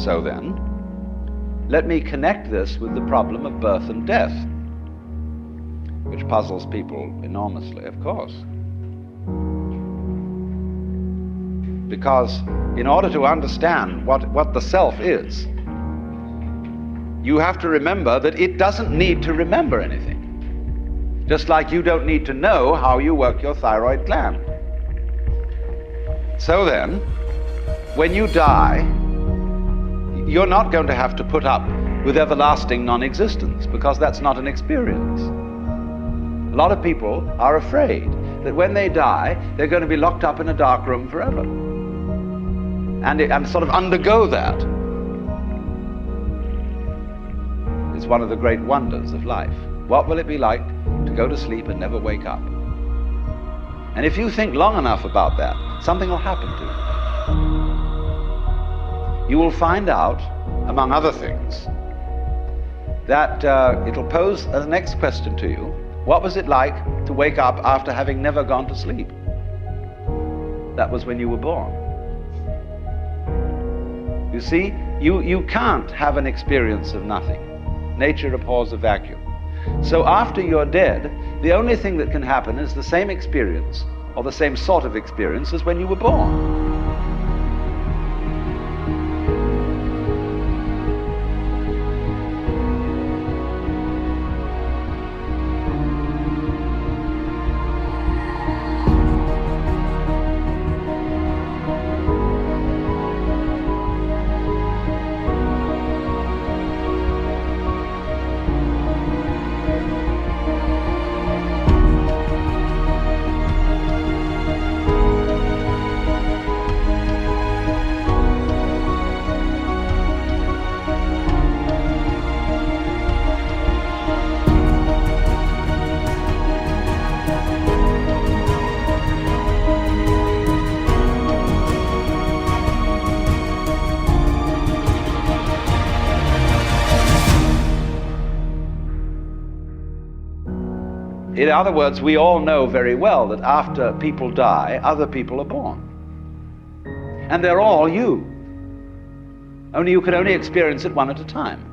So then, let me connect this with the problem of birth and death, which puzzles people enormously, of course. Because in order to understand what the self is, you have to remember that it doesn't need to remember anything. Just like you don't need to know how you work your thyroid gland. So then, when you die, you're not going to have to put up with everlasting non-existence, because that's not an experience. A lot of people are afraid that when they die, they're going to be locked up in a dark room forever. And sort of undergo that. It's one of the great wonders of life. What will it be like to go to sleep and never wake up? And if you think long enough about that, something will happen to you. You will find out, among other things, that it'll pose the next question to you. What was it like to wake up after having never gone to sleep? That was when you were born. You see, you can't have an experience of nothing. Nature abhors a vacuum. So after you're dead, the only thing that can happen is the same experience, or the same sort of experience as when you were born. In other words, we all know very well that after people die, other people are born. And they're all you. Only you can only experience it one at a time.